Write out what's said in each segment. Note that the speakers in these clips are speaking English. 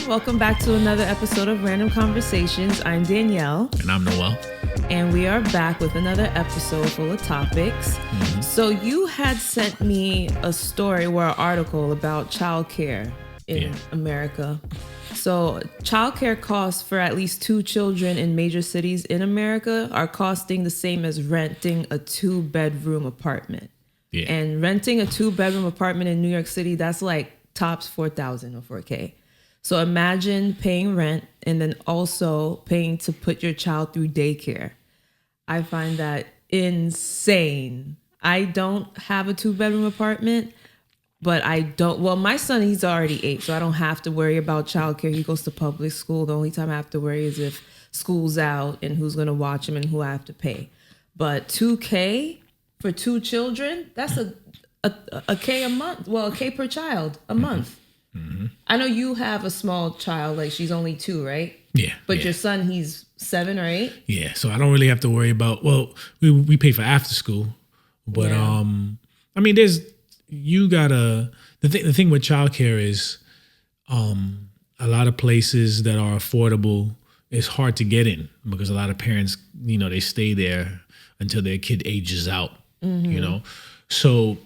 welcome back to another episode of Random Conversations. I'm Danielle. And I'm Noel. And we are back with another episode full of topics. Mm-hmm. So you had sent me a story or an article about childcare in America. So childcare costs for at least 2 children in major cities in America are costing the same as renting a 2-bedroom apartment. Yeah. And renting a 2-bedroom apartment in New York City, that's like tops $4,000 or $4,000. So imagine paying rent and then also paying to put your child through daycare. I find that insane. I don't have a 2-bedroom apartment, but my son, he's already 8, so I don't have to worry about childcare. He goes to public school. The only time I have to worry is if school's out and who's going to watch him and who I have to pay. But $2,000 for 2 children, that's a K a month. Well, a K per child a month. Mm-hmm. I know you have a small child, like she's only 2, right? Yeah. But your son, he's 7 or 8? Yeah, so I don't really have to worry about, we pay for after school, but I mean, the thing with childcare is a lot of places that are affordable, it's hard to get in because a lot of parents, they stay there until their kid ages out, so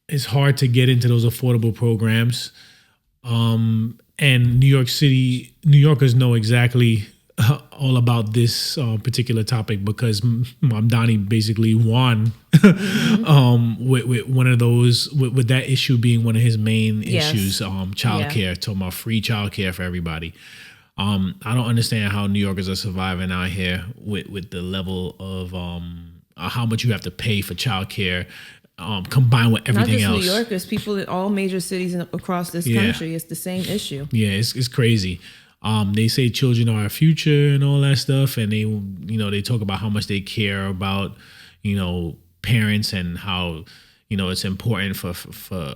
it's hard to get into those affordable programs. And New Yorkers know exactly all about this particular topic because Mom Donnie basically won with one of those, with that issue being one of his main issues, childcare, talking about free childcare for everybody. I don't understand how New Yorkers are surviving out here with the level of how much you have to pay for childcare. Combined with everything else. Not just New Yorkers, people in all major cities across this country, it's the same issue. Yeah, it's crazy. They say children are our future and all that stuff, and they talk about how much they care about, parents and how, it's important for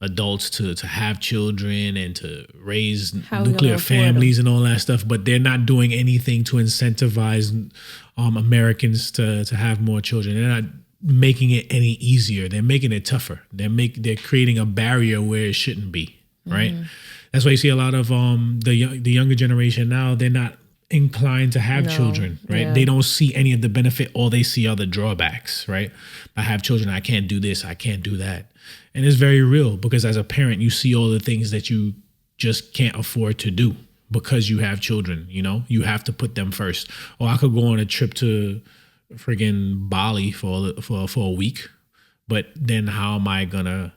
adults to have children and to raise nuclear families and all that stuff, but they're not doing anything to incentivize Americans to have more children. They're not making it any easier. They're making it tougher. They're creating a barrier where it shouldn't be, right? Mm-hmm. That's why you see a lot of the younger generation now, they're not inclined to have children, right? Yeah. They don't see any of the benefit. All they see are the drawbacks, right? I have children, I can't do this, I can't do that. And it's very real because as a parent, you see all the things that you just can't afford to do because you have children, you have to put them first. Or I could go on a trip to friggin' Bali for a week, but then how am I gonna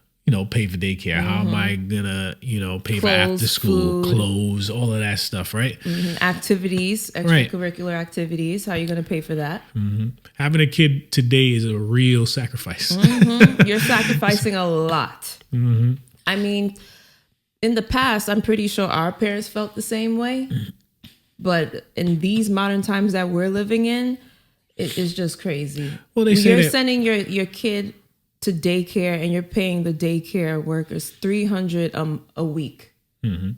pay for daycare? Mm-hmm. How am I gonna pay for after school, food, clothes, all of that stuff, right? Mm-hmm. Activities, extracurricular activities. How are you gonna pay for that? Mm-hmm. Having a kid today is a real sacrifice. Mm-hmm. You're sacrificing a lot. Mm-hmm. I mean, in the past, I'm pretty sure our parents felt the same way, but in these modern times that we're living in, it is just crazy. Well, you're sending your kid to daycare and you're paying the daycare workers $300 a week. Mm-hmm.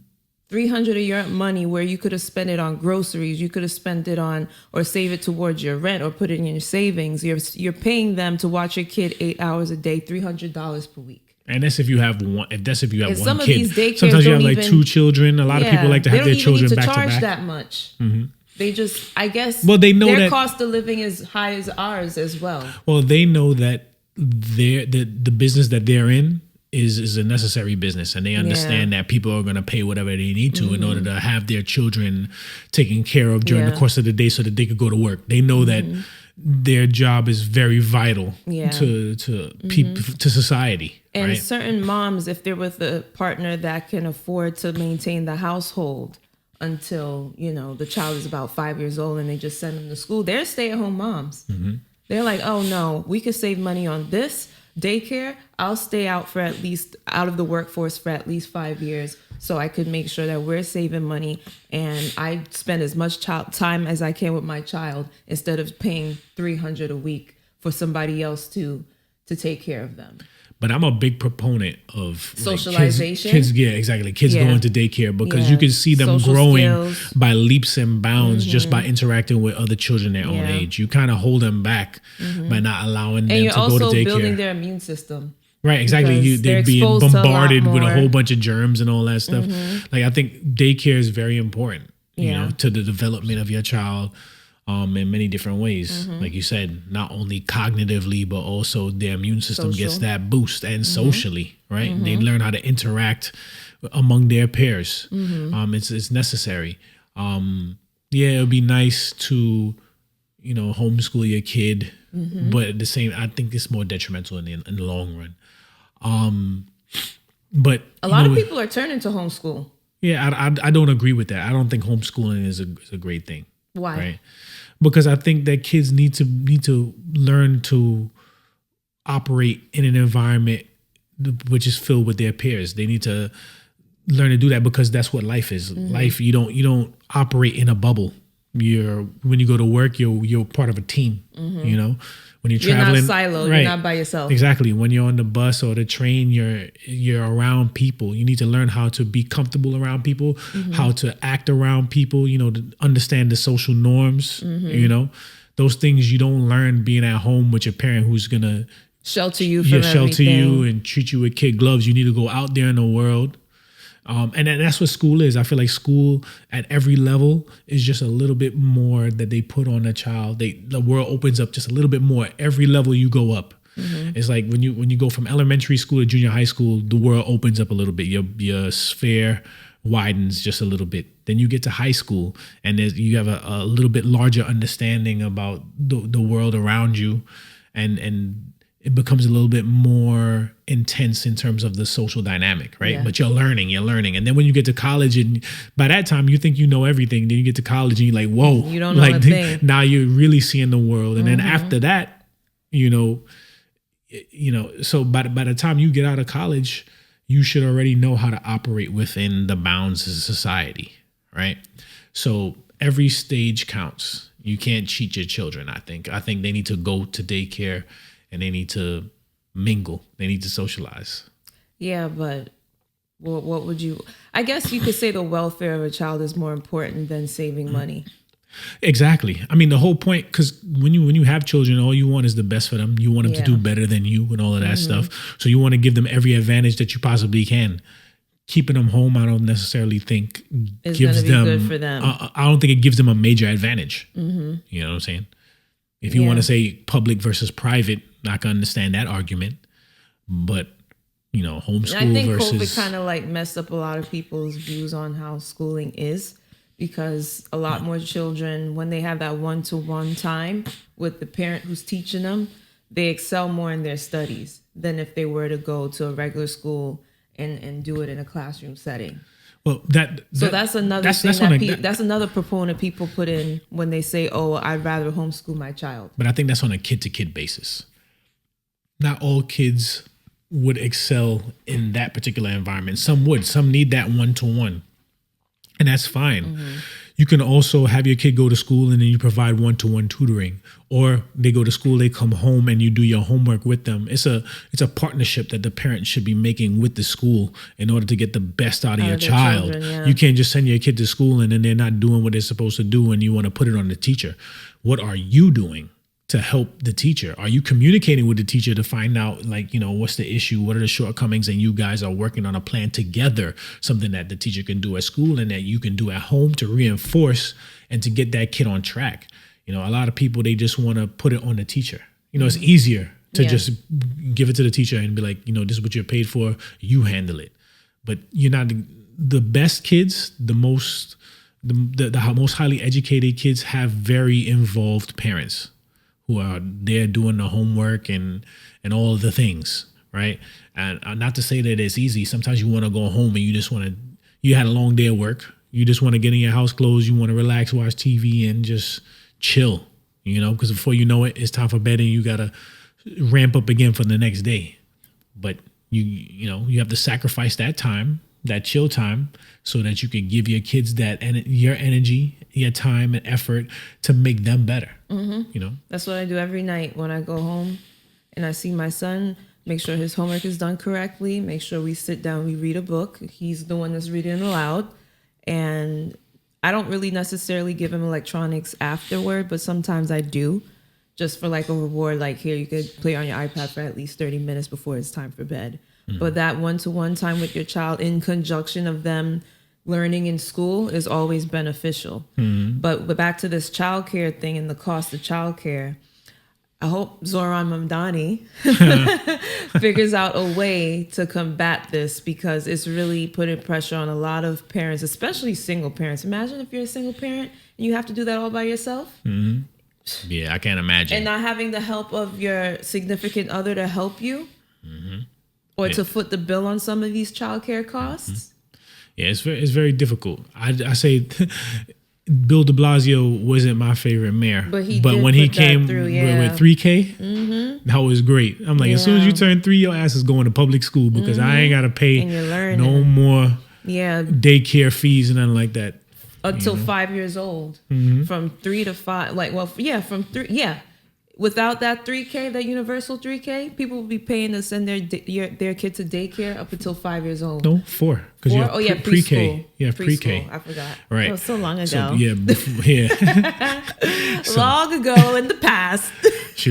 $300 of your money where you could have spent it on groceries, you could have spent it on or save it towards your rent or put it in your savings. You're paying them to watch your kid 8 hours a day, $300 per week. And that's if you have one. If you have one kid. Sometimes you have like 2 children. A lot of people like to have their children back to back. They don't even need to charge that much. Mm-hmm. They just, I guess, they know their that cost of living is high as ours as well. Well, they know that the business that they're in is a necessary business, and they understand that people are going to pay whatever they need to in order to have their children taken care of during the course of the day so that they could go to work. They know that their job is very vital to society. And right? certain moms, if they're with a partner that can afford to maintain the household until, the child is about 5 years old and they just send them to school, they're stay-at-home moms. Mm-hmm. They're like, oh no, we could save money on this daycare. I'll stay out of the workforce for at least 5 years so I could make sure that we're saving money and I spend as much time as I can with my child instead of paying $300 a week for somebody else to take care of them. But I'm a big proponent of socialization. Kids going to daycare because you can see them social growing skills by leaps and bounds just by interacting with other children their own age. You kind of hold them back by not allowing them to go to daycare. And you're also building their immune system. Right, exactly. They're being bombarded with a whole bunch of germs and all that stuff. Like, I think daycare is very important, you know, to the development of your child in many different ways. Like you said, not only cognitively, but also their immune system gets that boost, and socially, right? They learn how to interact among their peers. It's necessary. Yeah, it would be nice to, you know, homeschool your kid, but at the same, I think it's more detrimental in the long run. But a lot of people are turning to homeschool. Yeah, I don't agree with that. I don't think homeschooling is a great thing. Why? Right? Because I think that kids need to learn to operate in an environment which is filled with their peers. They need to learn to do that, because that's what life is. Life, you don't operate in a bubble. When you go to work, you're part of a team. You know, when you're traveling, not siloed. You're not by yourself. Exactly. When you're on the bus or the train, you're around people. You need to learn how to be comfortable around people, how to act around people. You know, to understand the social norms. You know, those things you don't learn being at home with your parent who's gonna shelter you from everything. Shelter you and treat you with kid gloves. You need to go out there in the world. And that's what school is. I feel like school at every level is just a little bit more that they put on a child. The world opens up just a little bit more. Every level you go up. It's like when you go from elementary school to junior high school, the world opens up a little bit. Your sphere widens just a little bit. Then you get to high school, and you have a little bit larger understanding about the world around you, and it becomes a little bit more intense in terms of the social dynamic, right? Yeah. But you're learning. And then when you get to college, and by that time you think you know everything, then you get to college and you're like, whoa, you don't know a thing. Now you're really seeing the world. And then after that, you know, so by the time you get out of college, you should already know how to operate within the bounds of society, right? So every stage counts. You can't cheat your children, I think. I think they need to go to daycare, and they need to mingle. They need to socialize. Yeah, but what would you... I guess you could say the welfare of a child is more important than saving money. Exactly. I mean, the whole point, because when you have children, all you want is the best for them. You want them to do better than you and all of that stuff. So you want to give them every advantage that you possibly can. Keeping them home, I don't necessarily think gives them... good for them. I don't think it gives them a major advantage. You know what I'm saying? If you want to say public versus private, I can understand that argument. But, you know, homeschool I think versus... COVID kind of like messed up a lot of people's views on how schooling is, because a lot more children, when they have that one-to-one time with the parent who's teaching them, they excel more in their studies than if they were to go to a regular school and do it in a classroom setting. Well, that's another thing that's another proponent people put in when they say, "Oh, I'd rather homeschool my child." But I think that's on a kid-to-kid basis. Not all kids would excel in that particular environment. Some would. Some need that one-to-one, and that's fine. You can also have your kid go to school and then you provide one-to-one tutoring, or they go to school, they come home and you do your homework with them. It's a partnership that the parent should be making with the school in order to get the best out of your child. Children, You can't just send your kid to school and then they're not doing what they're supposed to do and you want to put it on the teacher. What are you doing to help the teacher? Are you communicating with the teacher to find out, like, you know, what's the issue? What are the shortcomings? And you guys are working on a plan together, something that the teacher can do at school and that you can do at home to reinforce and to get that kid on track. You know, a lot of people, they just want to put it on the teacher. You know, it's easier to just give it to the teacher and be like, you know, this is what you're paid for. You handle it. But you're not the best kids, the most highly educated kids have very involved parents who are there doing the homework and all of the things, right? And not to say that it's easy. Sometimes you want to go home and you had a long day of work. You just want to get in your house clothes. You want to relax, watch TV, and just chill, you know, because before you know it, it's time for bed and you got to ramp up again for the next day. But you know, you have to sacrifice that time, that chill time, so that you can give your kids your energy, your time and effort to make them better. You know, that's what I do every night when I go home and I see my son. Make sure his homework is done correctly. Make sure we sit down, we read a book. He's the one that's reading aloud, and I don't really necessarily give him electronics afterward, but sometimes I do, just for like a reward, like here you could play on your iPad for at least 30 minutes before it's time for bed. But that one-to-one time with your child in conjunction of them learning in school is always beneficial. But back to this childcare thing and the cost of childcare, I hope Zoran Mamdani figures out a way to combat this, because it's really putting pressure on a lot of parents, especially single parents. Imagine if you're a single parent and you have to do that all by yourself. Yeah, I can't imagine. And not having the help of your significant other to help you or to foot the bill on some of these childcare costs. Yeah, it's very difficult. I say Bill de Blasio wasn't my favorite mayor, but when he came with 3K, that was great. I'm like, as soon as you turn 3, your ass is going to public school, because I ain't got to pay no more daycare fees and nothing like that. Until 5 years old, from 3 to 5, from 3, without that 3K, that universal 3K, people will be paying to send their kid to daycare up until 5 years old. No, 4. Because you have pre-K. You have pre-K. I forgot. Right. It was so long ago. So, long ago in the past.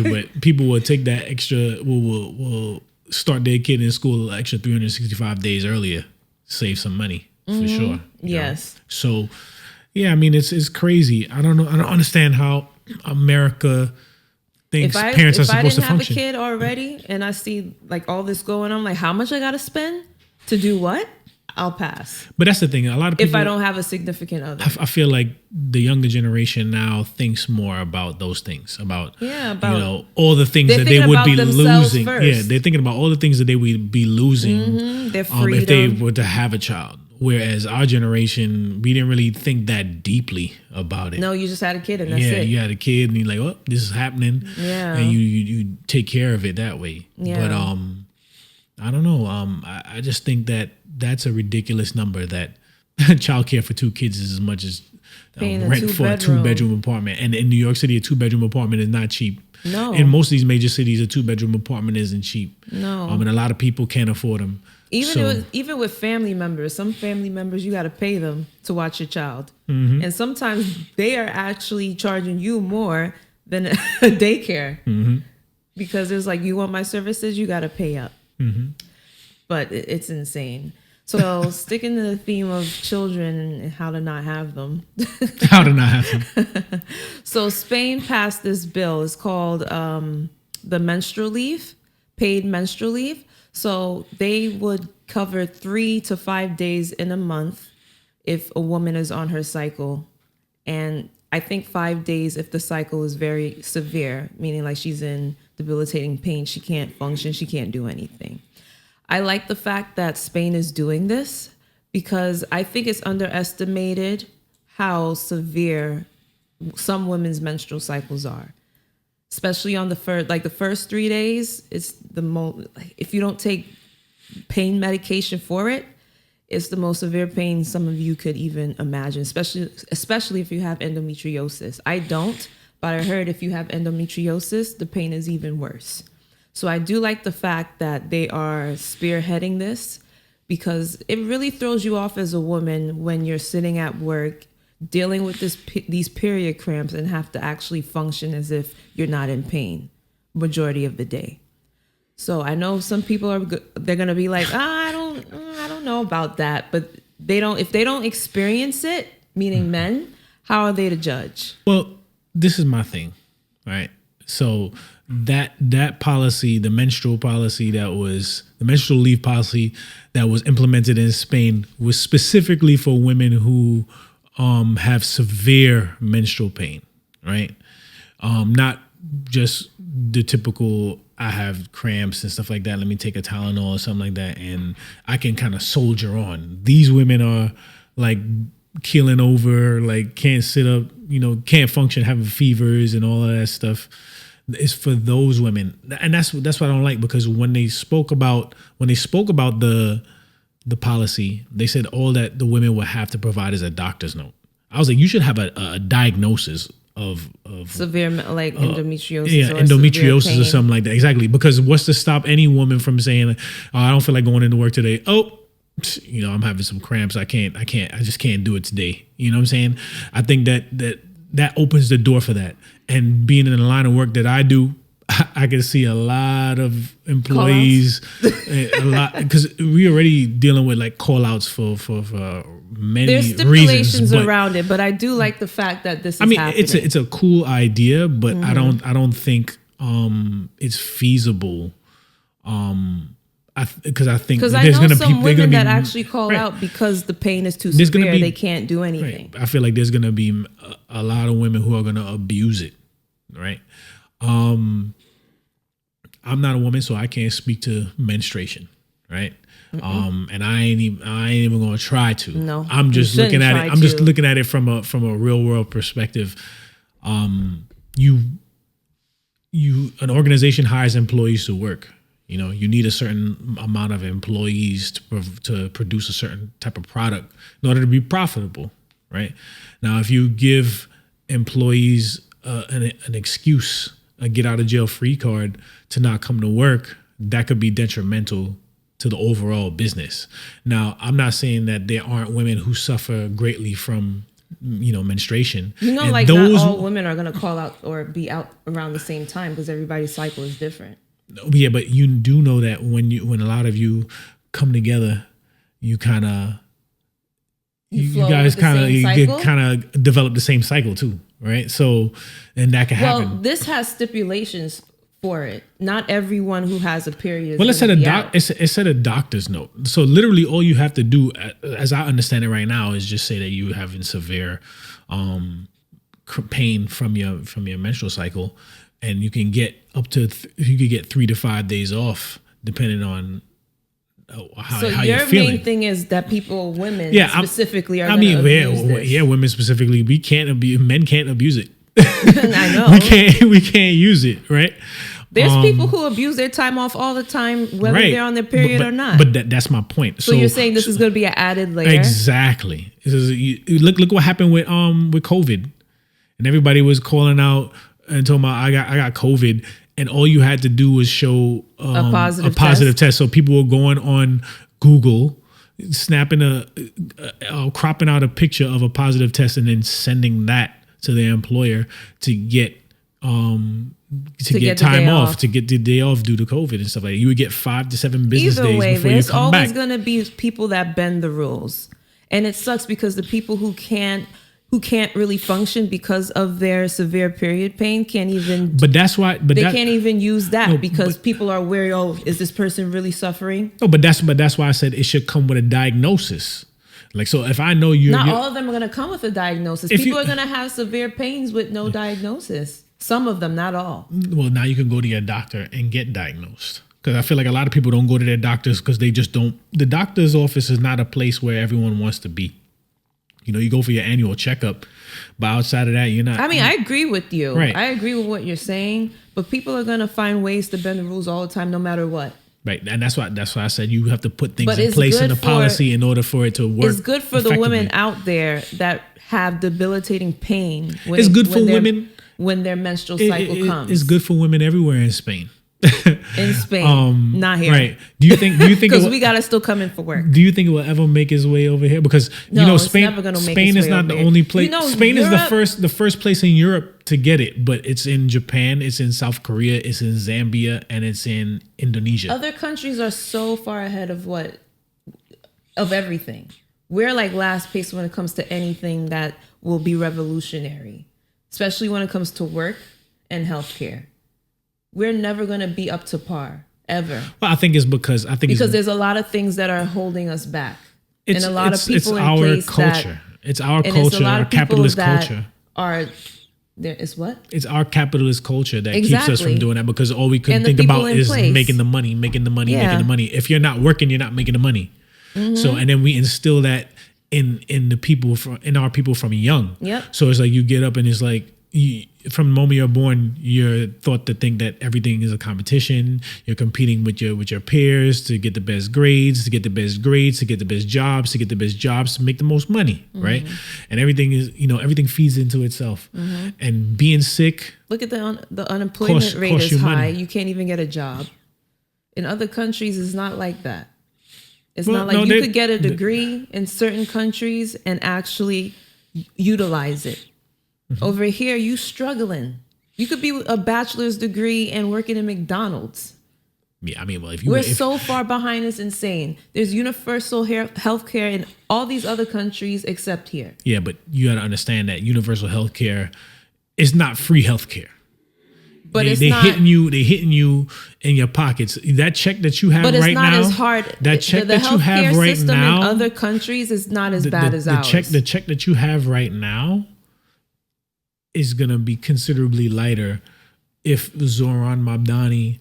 But people will take that extra, will start their kid in school extra 365 days earlier, save some money for sure. Yes. Know? So, yeah, I mean, it's crazy. I don't know. I don't understand how America thinks parents are supposed to function. If I didn't have a kid already and I see like all this going on, like how much I got to spend to do what? I'll pass. But that's the thing. A lot of people, if I don't have a significant other, I feel like the younger generation now thinks more about those things, about all the things that they would be losing. First. Yeah, they're thinking about all the things that they would be losing their freedom. If they were to have a child. Whereas our generation, we didn't really think that deeply about it. No, you just had a kid and that's it. Yeah, you had a kid and you're like, oh, this is happening. Yeah. And you take care of it that way. Yeah. But I don't know. I just think that that's a ridiculous number, that childcare for 2 kids is as much as rent for a 2-bedroom apartment. And in New York City, a 2-bedroom apartment is not cheap. No. In most of these major cities, a 2-bedroom apartment isn't cheap. No. And a lot of people can't afford them. Even with family members, some family members, you got to pay them to watch your child. And sometimes they are actually charging you more than a daycare. Because it's like, you want my services, you got to pay up. But it's insane. So sticking to the theme of children and how to not have them. How to not have them. So Spain passed this bill. It's called the menstrual leave, paid menstrual leave. So they would cover 3 to 5 days in a month if a woman is on her cycle. And I think 5 days if the cycle is very severe, meaning like she's in debilitating pain, she can't function, she can't do anything. I like the fact that Spain is doing this, because I think it's underestimated how severe some women's menstrual cycles are. Especially on the first 3 days, it's the most. If you don't take pain medication for it, it's the most severe pain some of you could even imagine. Especially if you have endometriosis. I don't, but I heard if you have endometriosis, the pain is even worse. So I do like the fact that they are spearheading this, because it really throws you off as a woman when you're sitting at work dealing with these period cramps and have to actually function as if you're not in pain majority of the day. So I know some people they're going to be like, I don't know about that, but if they don't experience it, meaning men, how are they to judge? Well, this is my thing, right? So that policy, the menstrual leave policy that was implemented in Spain, was specifically for women who have severe menstrual pain, right? Not just the typical, I have cramps and stuff like that, let me take a Tylenol or something like that, and I can kind of soldier on. These women are like keeling over, like can't sit up, can't function, having fevers and all of that stuff. It's for those women. And that's what I don't like, because when they spoke about the policy, they said all that the women would have to provide is a doctor's note. I was like, you should have a diagnosis of severe, like endometriosis. Yeah, endometriosis or something like that. Exactly. Because what's to stop any woman from saying, oh, I don't feel like going into work today. Oh, I'm having some cramps. I just can't do it today. You know what I'm saying? I think that that opens the door for that. And being in the line of work that I do, I can see a lot of employees, a lot, because we're already dealing with like call outs for many There's stipulations reasons, around it, but I do like the fact that this is happening. it's a cool idea, but I don't think it's feasible. Because I think there's going to be some women that actually call out because the pain is too severe. They can't do anything. Right. I feel like there's going to be a lot of women who are going to abuse it. Right. I'm not a woman, so I can't speak to menstruation. Right. And I ain't even going to try to. No. I'm just looking at it. I'm just looking at it from a real world perspective. An organization hires employees to work. You need a certain amount of employees to produce a certain type of product in order to be profitable, right? Now, if you give employees an excuse, a get out of jail free card to not come to work, that could be detrimental to the overall business. Now, I'm not saying that there aren't women who suffer greatly from menstruation. Not all women are going to call out or be out around the same time because everybody's cycle is different. Yeah, but you do know that when a lot of you come together, you kind of you guys kind of develop the same cycle too, right? So, and that can happen. Well, this has stipulations for it. Not everyone who has a period. Well, it said a doctor's note. So literally, all you have to do, as I understand it right now, is just say that you having severe pain from your menstrual cycle. And you can get up to you could get 3 to 5 days off depending on how you're feeling. So your main thing is that women specifically are. Women specifically. Men can't abuse it. I know we can't use it, right? There's people who abuse their time off all the time, whether they're on their period or not. But that's my point. So you're saying this is going to be an added layer? Exactly. Look what happened with COVID, and everybody was calling out and told me I got COVID, and all you had to do was show a positive test. So people were going on Google, snapping cropping out a picture of a positive test, and then sending that to their employer to get time off, to get the day off due to COVID and stuff like that. You would get 5 to 7 business days before you come back. There's always going to be people that bend the rules, and it sucks because the people who can't really function because of their severe period pain can't even. But that's why. But they can't even use that because people are wary. Oh, is this person really suffering? No, but that's why I said it should come with a diagnosis. Like, so if I know not all of them are going to come with a diagnosis. People are going to have severe pains with no diagnosis. Some of them, not all. Well, now you can go to your doctor and get diagnosed. Because I feel like a lot of people don't go to their doctors because they just don't. The doctor's office is not a place where everyone wants to be. You go for your annual checkup, but outside of that, you're not. I agree with you. Right. I agree with what you're saying, but people are going to find ways to bend the rules all the time, no matter what. Right, and that's why I said you have to put things in place in the policy in order for it to work. It's good for the women out there that have debilitating pain. It's good for women when their menstrual cycle comes. It's good for women everywhere in Spain. In Spain, not here. Right? Do you think? Because we gotta still come in for work. Do you think it will ever make its way over here? Because Spain is not the only place. Spain is the first place in Europe to get it, but it's in Japan, it's in South Korea, it's in Zambia, and it's in Indonesia. Other countries are so far ahead of everything. We're like last pace when it comes to anything that will be revolutionary, especially when it comes to work and healthcare. We're never going to be up to par ever. Well, I think it's because there's a lot of things that are holding us back, and a lot of people in place culture. It's our culture, our capitalist culture. It's what? It's our capitalist culture that keeps us from doing that because all we can think about is making the money. If you're not working, you're not making the money. Mm-hmm. So, and then we instill that in our people from young. Yep. So it's like you get up and it's like from the moment you're born, you're thought to think that everything is a competition. You're competing with your peers to get the best grades, to get the best jobs, to make the most money, mm-hmm. right? And everything is, everything feeds into itself. Mm-hmm. And being sick. Look at the unemployment rate is high. Money. You can't even get a job. In other countries, it's not like that. It's not like you could get a degree in certain countries and actually utilize it. Over here, you struggling. You could be a bachelor's degree and working in McDonald's. Yeah, I mean, well, we're so far behind, it's insane. There's universal health care in all these other countries except here. Yeah, but you got to understand that universal health care is not free health care. But they hitting you in your pockets. That check that you have right now. But it's not as hard. That check that you have right system now in other countries is not as bad as ours. The check that you have right now is gonna be considerably lighter if Zoran Mabdani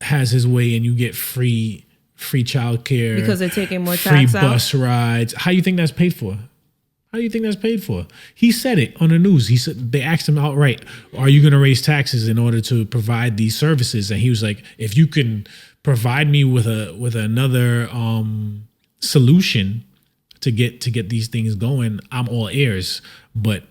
has his way and you get free childcare because they're taking more free tax bus rides. How do you think that's paid for? He said it on the news. He said they asked him outright, "Are you going to raise taxes in order to provide these services?" And he was like, "If you can provide me with another solution to get these things going, I'm all ears." But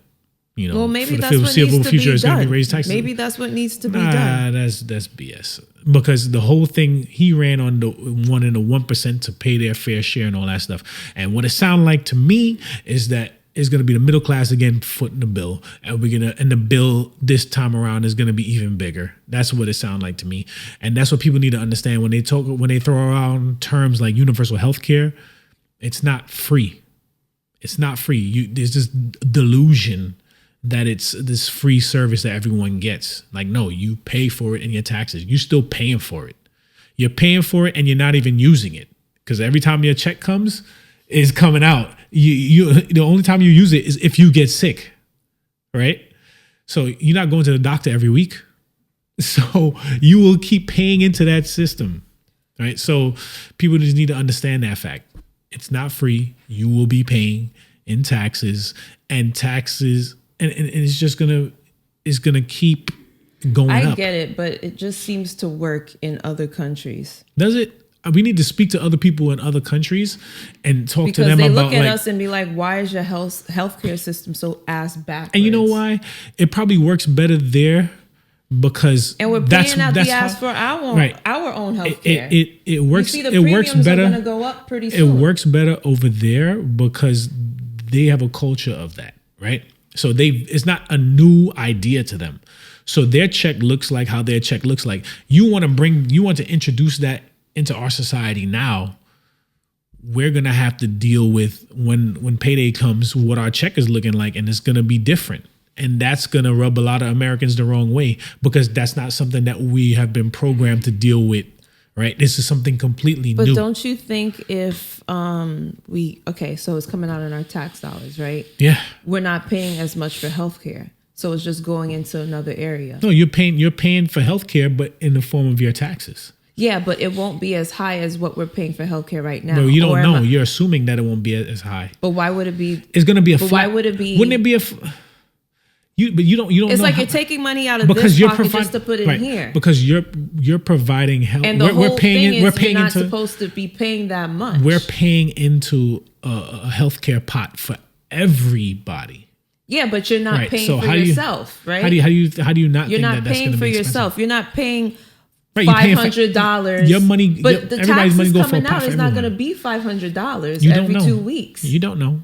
maybe for the that's what foreseeable needs to future, be it's going to done. be raised taxes. Maybe that's what needs to be done. That's BS. Because the whole thing, he ran on the 1 in the 1% to pay their fair share and all that stuff. And what it sounded like to me is that it's going to be the middle class again footing the bill, and the bill this time around is going to be even bigger. That's what it sounded like to me, and that's what people need to understand when they throw around terms like universal health care. It's not free. It's not free. There's this delusion that it's this free service that everyone gets. Like, no, you pay for it in your taxes. You're still paying for it. You're paying for it and you're not even using it, because every time your check is coming out, the only time you use it is if you get sick, right? So you're not going to the doctor every week. So you will keep paying into that system, right? So people just need to understand that fact. It's not free. You will be paying in taxes, and it's just gonna keep going up. I get it, but it just seems to work in other countries. Does it? We need to speak to other people in other countries and talk to them because they about, look at us and be like, "Why is your healthcare system so ass backwards?" And you know why? It probably works better there because we're paying out the ass for our own healthcare. It works. You see, it works better. Are going to go up pretty soon. It works better over there because they have a culture of that, right? So it's not a new idea to them. So their check looks like how their check looks like. You want to introduce that into our society now. We're gonna have to deal with when payday comes, what our check is looking like, and it's gonna be different. And that's gonna rub a lot of Americans the wrong way, because that's not something that we have been programmed to deal with. Right? This is something completely new. But don't you think if so it's coming out in our tax dollars, right? Yeah. We're not paying as much for healthcare. So it's just going into another area. No, you're paying for healthcare, but in the form of your taxes. Yeah, but it won't be as high as what we're paying for healthcare right now. No, you don't know. You're assuming that it won't be as high. But why would it be? It's going to be a flat. Why would it be? Wouldn't it be a? But you don't. It's like you're taking money out of this pocket just to put it in here. Because you're providing help. And the whole thing is you're not supposed to be paying that much. We're paying into a healthcare pot for everybody. Yeah, but you're not paying for yourself, right? How do you not? You're think not that's paying for yourself. Expensive? You're not paying $500. Your money, but the everybody's money taxes go for a coming pot out for is not everyone. going to be $500 You every don't know. 2 weeks. You don't know.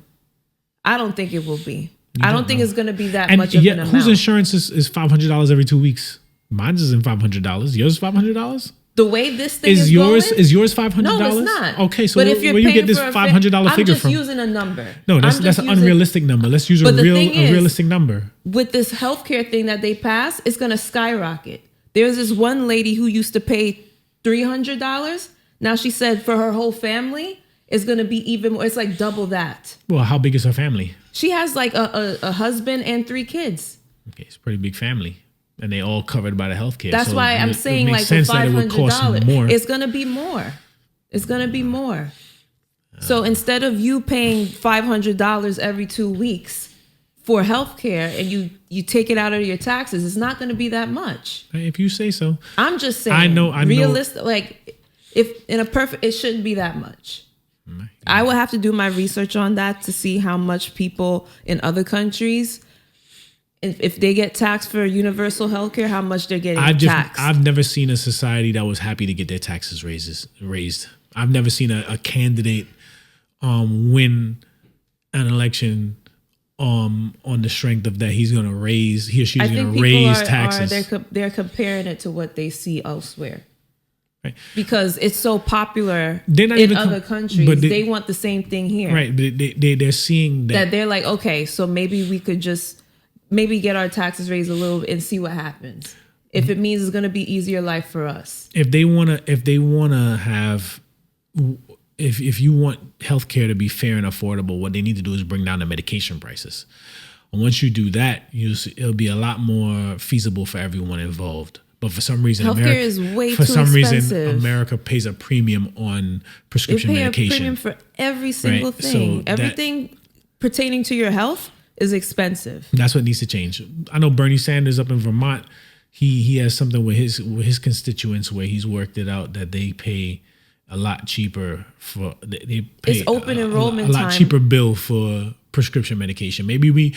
I don't think it will be. I don't think it's going to be that And much of an amount. Whose insurance is $500 every 2 weeks? Mine's isn't $500. Yours is $500. The way this thing is yours going, is yours $500? No, it's not. Okay, so but if you're where you get this $500 figure from? I'm just using a number. No, that's an unrealistic number. Let's use a realistic number. With this healthcare thing that they passed, it's going to skyrocket. There's this one lady who used to pay $300. Now she said for her whole family, it's going to be even more. It's like double that. Well, how big is her family? She has like a husband and 3 kids. Okay, it's a pretty big family. And they all covered by the healthcare. That's why I'm saying like the $500. It's going to be more. It's going to be more. So instead of you paying $500 every 2 weeks for healthcare and you take it out of your taxes, it's not going to be that much. If you say so. I'm just saying. I know. Realistic, like if in a perfect, it shouldn't be that much. Yeah. I will have to do my research on that to see how much people in other countries, if they get taxed for universal healthcare, how much they're getting taxed. I've never seen a society that was happy to get their taxes raised. I've never seen a candidate win an election on the strength of that he or she's I going think to raise taxes. They're comparing it to what they see elsewhere. Right. Because it's so popular in other countries. But they want the same thing here. Right. But they're seeing that they're like, okay, so maybe we could just get our taxes raised a little and see what happens. If it means it's going to be easier life for us. If you want healthcare to be fair and affordable, what they need to do is bring down the medication prices. And once you do that, it'll be a lot more feasible for everyone involved. But for some reason, healthcare is way too expensive. America pays a premium on prescription medication. They pay a premium for every single thing. So everything pertaining to your health is expensive. That's what needs to change. I know Bernie Sanders up in Vermont, he has something with his constituents where he's worked it out that they pay a lot cheaper it's open enrollment time. A lot cheaper bill for prescription medication. Maybe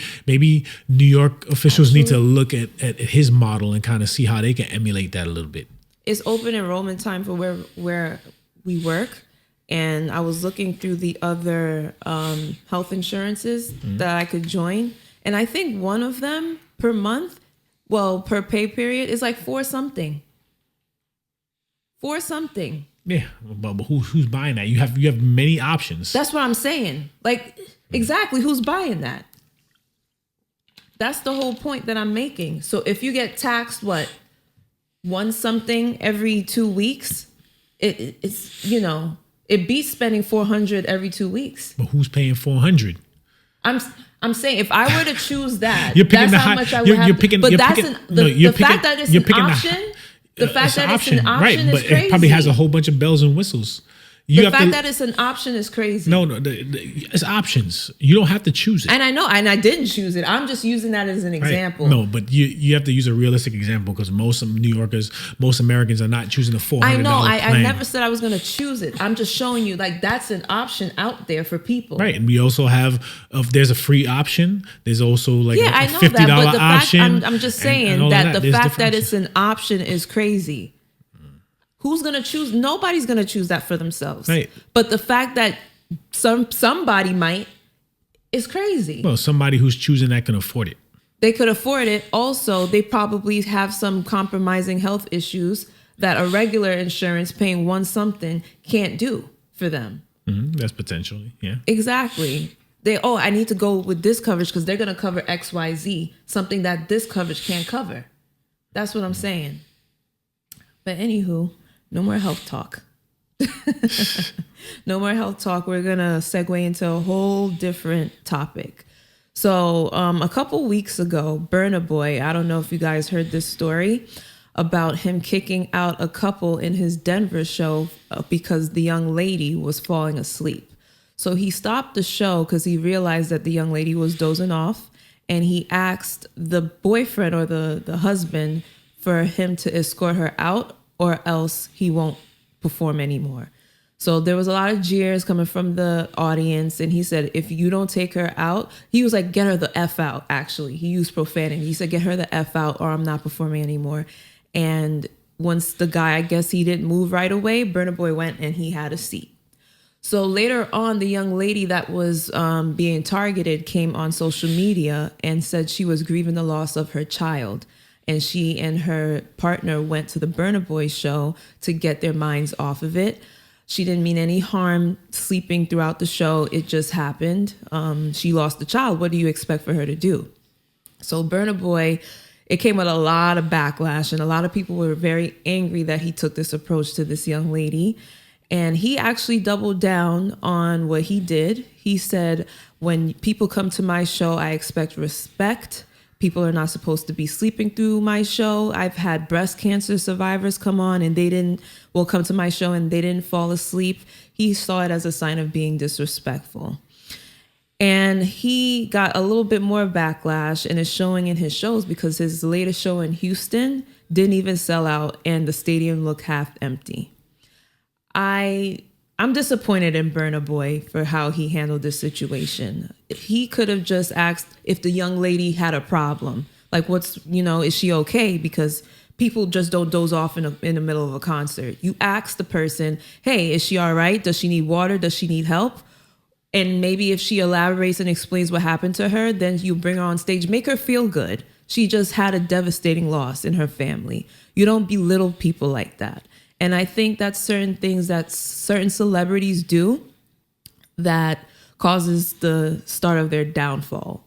New York officials need to look at his model and kind of see how they can emulate that a little bit. It's open enrollment time for where we work. And I was looking through the other health insurances that I could join. And I think one of them per month, per pay period, is like $4 something. Yeah, but who's buying that? You have many options. That's what I'm saying. Like, exactly, who's buying that? That's the whole point that I'm making. So if you get taxed, $1 something every 2 weeks, it's it beats spending $400 every 2 weeks. But who's paying $400? I'm saying if I were to choose that, that's how much I would have. But that's the fact that it's an option. The fact that it's an option is crazy. It probably has a whole bunch of bells and whistles. The fact that it's an option is crazy. No, it's options. You don't have to choose it. And I know, and I didn't choose it. I'm just using that as an example. No, but you have to use a realistic example because most Americans are not choosing the $400 I know. plan. I never said I was going to choose it. I'm just showing you that's an option out there for people. Right, and we also have there's a free option. There's also like a $50 option. I'm just saying that the fact that it's an option is crazy. Who's going to choose? Nobody's going to choose that for themselves. Right. But the fact that somebody might is crazy. Well, somebody who's choosing that can afford it. They could afford it. Also, they probably have some compromising health issues that a regular insurance paying $1 something can't do for them. Mm-hmm. That's potentially, yeah. Exactly. I need to go with this coverage because they're going to cover XYZ, something that this coverage can't cover. That's what I'm saying. But anywho, no more health talk. No more health talk. We're going to segue into a whole different topic. So a couple weeks ago, Burna Boy, I don't know if you guys heard this story about him kicking out a couple in his Denver show because the young lady was falling asleep. So he stopped the show because he realized that the young lady was dozing off, and he asked the boyfriend or the husband for him to escort her out, or else he won't perform anymore. So there was a lot of jeers coming from the audience. And he said, if you don't take her out, he was like, get her the F out, actually. He used profanity. He said, get her the F out or I'm not performing anymore. And once the guy, I guess he didn't move right away, Burna Boy went and he had a seat. So later on, the young lady that was being targeted came on social media and said she was grieving the loss of her child. And she and her partner went to the Burna Boy show to get their minds off of it. She didn't mean any harm sleeping throughout the show. It just happened. She lost the child. What do you expect for her to do? So Burna Boy, it came with a lot of backlash, and a lot of people were very angry that he took this approach to this young lady. And he actually doubled down on what he did. He said, when people come to my show, I expect respect. People are not supposed to be sleeping through my show. I've had breast cancer survivors come on and come to my show and they didn't fall asleep. He saw it as a sign of being disrespectful. And he got a little bit more backlash and is showing in his shows because his latest show in Houston didn't even sell out and the stadium looked half empty. I'm disappointed in Burna Boy for how he handled this situation. He could have just asked if the young lady had a problem. Like, is she okay? Because people just don't doze off in the middle of a concert. You ask the person, hey, is she all right? Does she need water? Does she need help? And maybe if she elaborates and explains what happened to her, then you bring her on stage, make her feel good. She just had a devastating loss in her family. You don't belittle people like that. And I think that's certain things that certain celebrities do that causes the start of their downfall.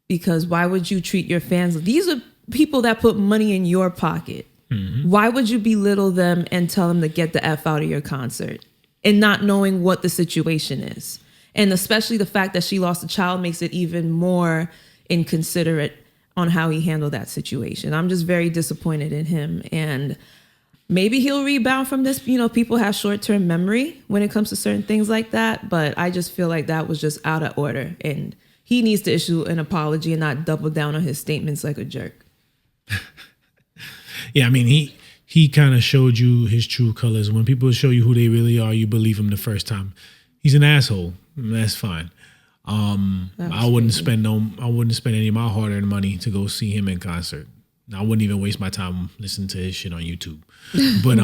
Because why would you treat your fans? These are people that put money in your pocket. Mm-hmm. Why would you belittle them and tell them to get the F out of your concert and not knowing what the situation is? And especially the fact that she lost a child makes it even more inconsiderate on how he handled that situation. I'm just very disappointed in him. And maybe he'll rebound from this. You know, people have short-term memory when it comes to certain things like that. But I just feel like that was just out of order. And he needs to issue an apology and not double down on his statements like a jerk. Yeah, I mean, he kind of showed you his true colors. When people show you who they really are, you believe him the first time. He's an asshole. That's fine. I wouldn't spend any of my hard-earned money to go see him in concert. I wouldn't even waste my time listening to his shit on YouTube. But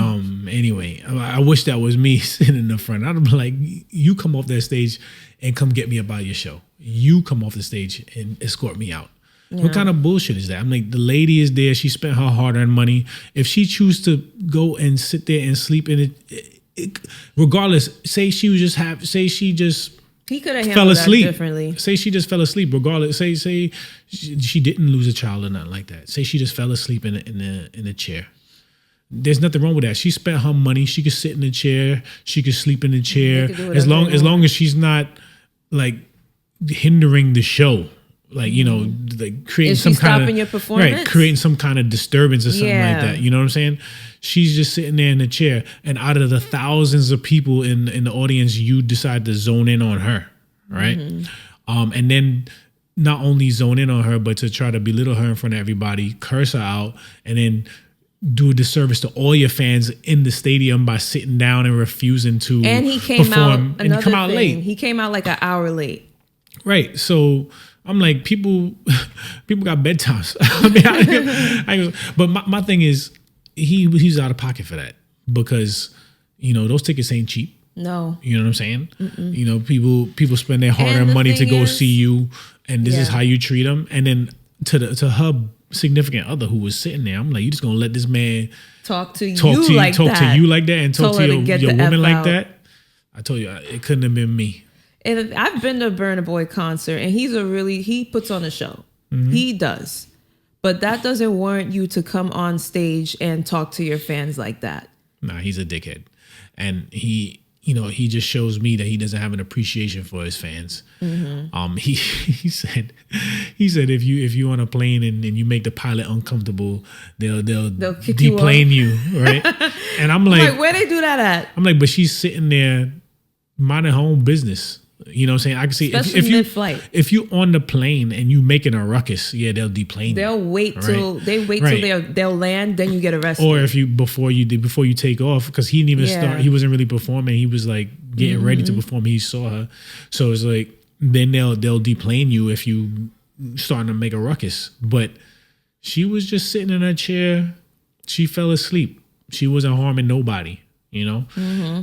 anyway, I wish that was me sitting in the front. I'd be like, you come off that stage and come get me about your show. You come off the stage and escort me out. Yeah. What kind of bullshit is that? I'm like, the lady is there. She spent her hard-earned money. If she chooses to go and sit there and sleep in it, regardless, say she just he could have fell handled asleep. That differently. Say she just fell asleep. Regardless, say she didn't lose a child or nothing like that. Say she just fell asleep in a chair. There's nothing wrong with that. She spent her money. She could sit in the chair. She could sleep in the chair. As long as she's not like hindering the show. Like, you know, like creating some kind of your performance? Right, creating some kind of disturbance or something like that. You know what I'm saying? She's just sitting there in the chair, and out of the thousands of people in the audience, you decide to zone in on her, right? Mm-hmm. And then not only zone in on her, but to try to belittle her in front of everybody, curse her out, and then do a disservice to all your fans in the stadium by sitting down and refusing to and he came perform. Out, and he come out late. He came out like an hour late. Right. So I'm like, people got bedtimes. But my thing is, he's out of pocket for that because, you know, those tickets ain't cheap. No. You know what I'm saying? Mm-mm. You know, people spend their hard-earned money to go see you, and this is how you treat them. And then to her significant other who was sitting there, I'm like, you just gonna let this man talk to you like that, and talk to your woman like that? I told you, it couldn't have been me. And I've been to a Burna Boy concert, and he puts on a show. Mm-hmm. He does. But that doesn't warrant you to come on stage and talk to your fans like that. Nah, he's a dickhead. And he just shows me that he doesn't have an appreciation for his fans. Mm-hmm. He said if you on a plane and you make the pilot uncomfortable, they'll deplane you, right? And I'm like, where they do that at? I'm like, but she's sitting there minding her own business. You know what I'm saying? I can see if you on the plane and you making a ruckus, they'll deplane you. They'll wait till they'll land, then you get arrested. Or if you before you take off, because he didn't even start, he wasn't really performing. He was like getting ready to perform. He saw her, so it's like then they'll deplane you if you starting to make a ruckus. But she was just sitting in her chair. She fell asleep. She wasn't harming nobody. You know,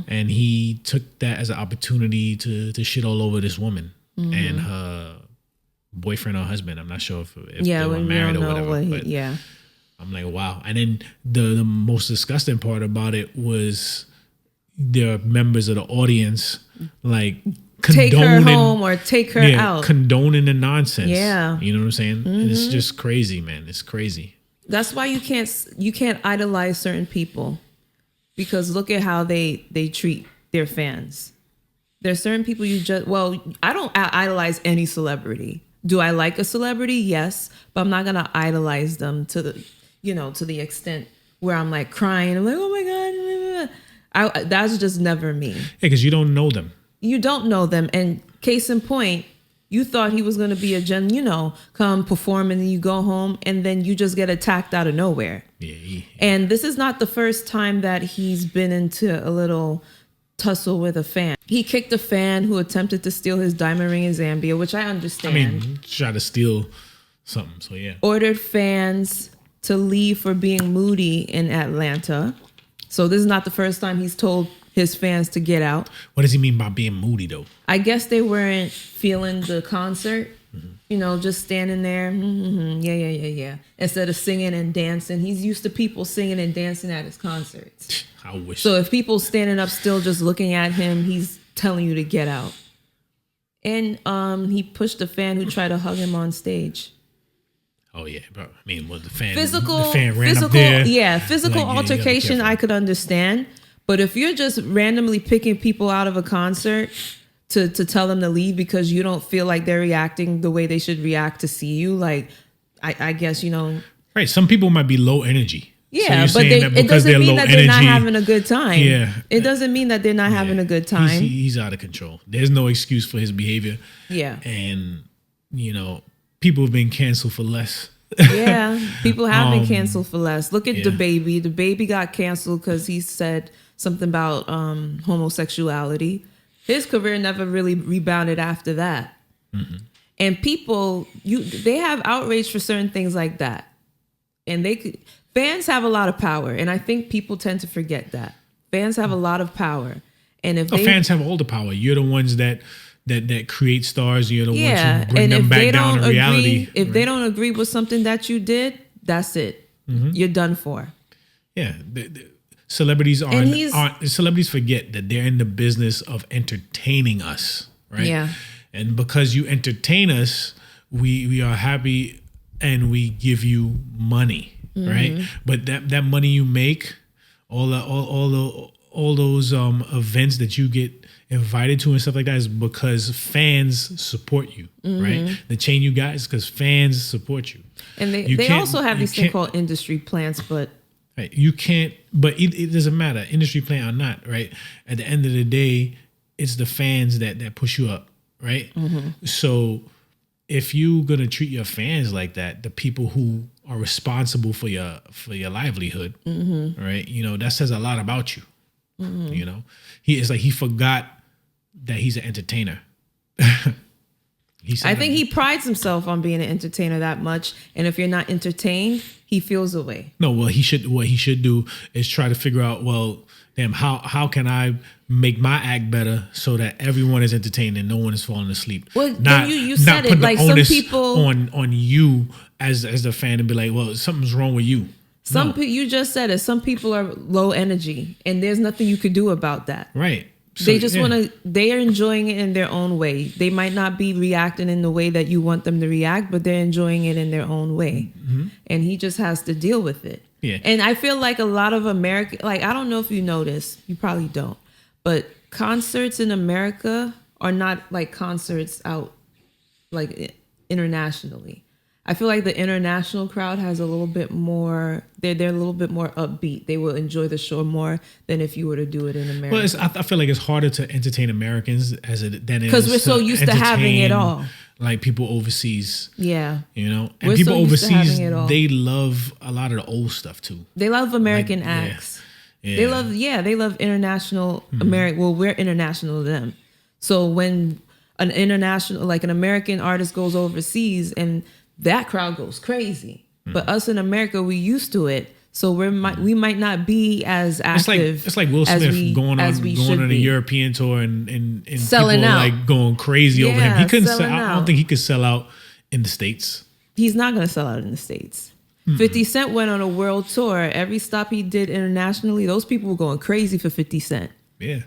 and he took that as an opportunity to shit all over this woman and her boyfriend or husband. I'm not sure if they were married or whatever. I'm like, wow. And then the most disgusting part about it was there are members of the audience like take her home or take her out, condoning the nonsense. Yeah, you know what I'm saying? And it's just crazy, man. It's crazy. That's why you can't idolize certain people. Because look at how they treat their fans. There's certain people I don't idolize any celebrity. Do I like a celebrity? Yes, but I'm not gonna idolize them to the extent where I'm like crying. I'm like, oh my God. That's just never me. Yeah, because you don't know them. You don't know them. And case in point, you thought he was gonna be come perform and then you go home and then you just get attacked out of nowhere. Yeah. And this is not the first time that he's been into a little tussle with a fan. He kicked a fan who attempted to steal his diamond ring in Zambia, which I understand. I mean, try to steal something, so yeah. Ordered fans to leave for being moody in Atlanta. So this is not the first time he's told his fans to get out. What does he mean by being moody, though? I guess they weren't feeling the concert. You know, just standing there. Yeah. Instead of singing and dancing. He's used to people singing and dancing at his concerts. I wish. So if people standing up still just looking at him, he's telling you to get out. And he pushed a fan who tried to hug him on stage. Oh yeah, bro. I mean, the fan ran up there. Yeah, physical altercation I could understand. But if you're just randomly picking people out of a concert to tell them to leave because you don't feel like they're reacting the way they should react to see you, like I guess, you know. Right. Some people might be low energy. Yeah, but it doesn't mean that they're not having a good time. Yeah. It doesn't mean that they're not having a good time. He's out of control. There's no excuse for his behavior. Yeah. And, you know, people have been canceled for less. Yeah, people have been canceled for less. Look at DaBaby. DaBaby got canceled because he said something about homosexuality. His career never really rebounded after that. Mm-hmm. And people, they have outrage for certain things like that. And fans have a lot of power. And I think people tend to forget that. Fans have a lot of power. And if fans have all the power. You're the ones that create stars. You're the ones who bring them back down to reality. If they don't agree with something that you did, that's it. Mm-hmm. You're done for. Yeah. Celebrities celebrities forget that they're in the business of entertaining us, right? Yeah. And because you entertain us, we are happy and we give you money, right? But that money you make, all those events that you get invited to and stuff like that is because fans support you, right? The chain you got is because fans support you. And they also have these things called industry plants, but right, you can't. But it doesn't matter, industry plant or not, right? At the end of the day, it's the fans that push you up, right? Mm-hmm. So if you're gonna treat your fans like that, the people who are responsible for your livelihood, right? You know, that says a lot about you. Mm-hmm. You know, he forgot that he's an entertainer. I think he prides himself on being an entertainer that much, and if you're not entertained, he feels away. No, what he should do is try to figure out, well, damn, how can I make my act better so that everyone is entertained and no one is falling asleep? Well, you said it, like some people on you as the fan and be like, well, something's wrong with you. You just said it. Some people are low energy, and there's nothing you could do about that. Right. So, they just they are enjoying it in their own way. They might not be reacting in the way that you want them to react, but they're enjoying it in their own way. Mm-hmm. And he just has to deal with it. Yeah. And I feel like a lot of American, like, I don't know if you know this, you probably don't, but concerts in America are not like concerts out like internationally. I feel like the international crowd has a little bit more, they're a little bit more upbeat. They will enjoy the show more than if you were to do it in America. Well, I feel like it's harder to entertain Americans than it is because we're so used to having it all. Like people overseas. Yeah. You know? And we're people overseas, they love a lot of the old stuff too. They love American acts. Yeah. They love international American. Well, we're international to them. So when an American artist goes overseas and that crowd goes crazy. But us in America, we used to it. So we might not be as active. It's like Will Smith going on a European tour and selling people out, like going crazy over him. He couldn't sell. I don't think he could sell out in the States. He's not going to sell out in the States. 50 Cent went on a world tour. Every stop he did internationally, those people were going crazy for 50 Cent. Yeah,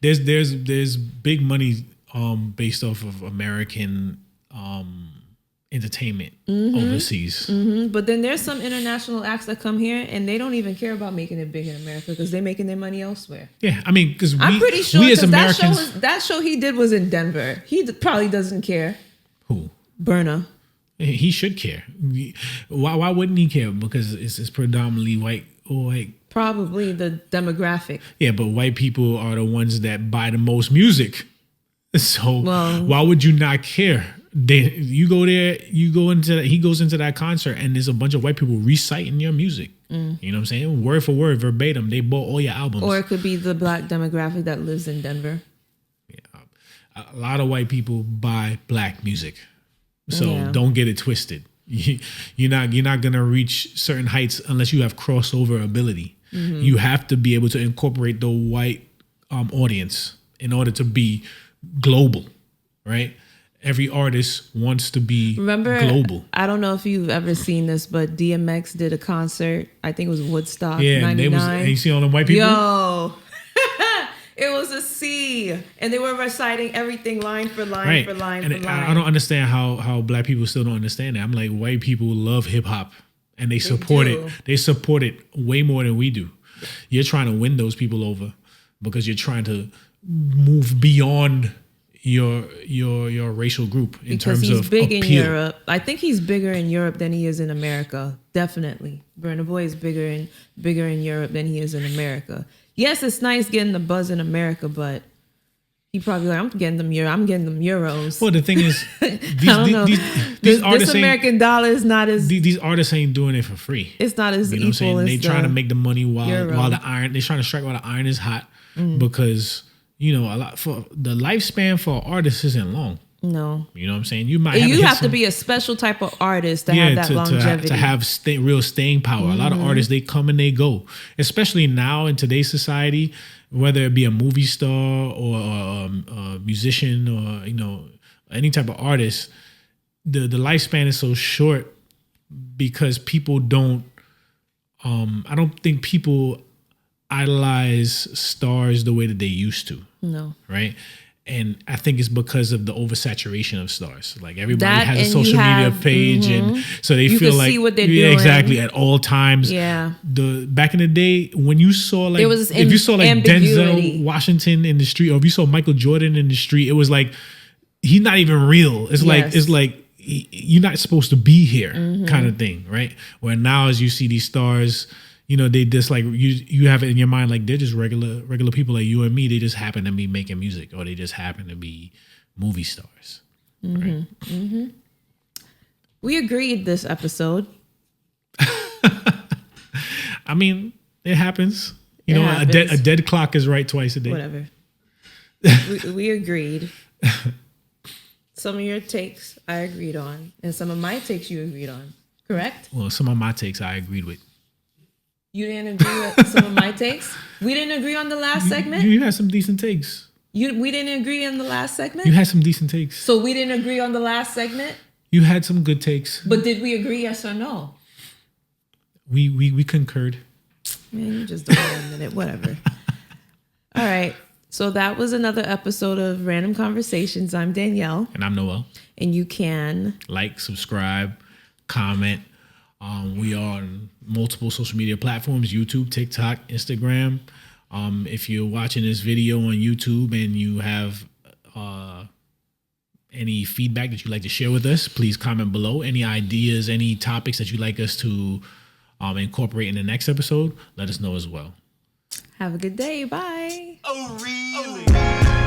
there's big money based off of American entertainment overseas. But then there's some international acts that come here and they don't even care about making it big in America because they're making their money elsewhere. Yeah, I mean, because I'm pretty sure we as Americans, that show he did was in Denver. He probably doesn't care. Who? Burna. He should care. Why wouldn't he care? Because it's predominantly white. Probably the demographic. Yeah, but white people are the ones that buy the most music. So why would you not care? You go there, he goes into that concert and there's a bunch of white people reciting your music. You know what I'm saying? Word for word, verbatim. They bought all your albums. Or it could be the black demographic that lives in Denver. Yeah, a lot of white people buy black music. So don't get it twisted. You're not gonna reach certain heights unless you have crossover ability. You have to be able to incorporate the white audience in order to be global, right? Every artist wants to be global. I don't know if you've ever seen this, but DMX did a concert. I think it was Woodstock, Yeah, 99. and you see all them white people? Yo, it was a sea. And they were reciting everything line for line for line for line. I don't understand how black people still don't understand that. I'm like, white people love hip hop and they support it. They support it way more than we do. You're trying to win those people over because you're trying to move beyond your racial group in terms of he's big appeal. In Europe. I think he's bigger in Europe than he is in America. Definitely. Burna Boy is bigger in Europe than he is in America. Yes, it's nice getting the buzz in America, but he probably like, I'm getting them euros. Well, the thing is, these artists this American dollar is not as these artists ain't doing it for free. It's not as you know equal what I'm saying? as They trying to make the money while the iron. They're trying to strike while the iron is hot because a lot for the lifespan for artists isn't long. No, you know what I'm saying. You have to be a special type of artist to have that longevity, to have real staying power. A lot of artists, they come and they go, especially now in today's society. Whether it be a movie star or a musician or any type of artist, the lifespan is so short because people don't. I don't think people idolize stars the way that they used to. No. Right? And I think it's because of the oversaturation of stars. Like everybody has a social media page, and so they feel like see what they're doing. Exactly at all times. Yeah. Back in the day when you saw like if you saw like Denzel Washington in the street, or if you saw Michael Jordan in the street, it was like he's not even real. It's like you're not supposed to be here, kind of thing, right? Where now as you see these stars. They just like you have it in your mind like they're just regular people like you and me. They just happen to be making music, or they just happen to be movie stars. Right? We agreed this episode. I mean, it happens. A dead clock is right twice a day. Whatever. we agreed. Some of your takes I agreed on, and some of my takes you agreed on. Correct? Well, some of my takes I agreed with. You didn't agree with some of my takes? We didn't agree on the last segment? You had some decent takes. We didn't agree on the last segment? You had some decent takes. So we didn't agree on the last segment? You had some good takes. But did we agree, yes or no? We concurred. Man, you just don't have a minute. Whatever. All right. So that was another episode of Random Conversations. I'm Danielle. And I'm Noel. And you can like, subscribe, comment. We are on multiple social media platforms: YouTube, TikTok, Instagram. If you're watching this video on YouTube and you have any feedback that you'd like to share with us, please comment below. Any ideas, any topics that you'd like us to incorporate in the next episode, let us know as well. Have a good day. Bye. Oh, really?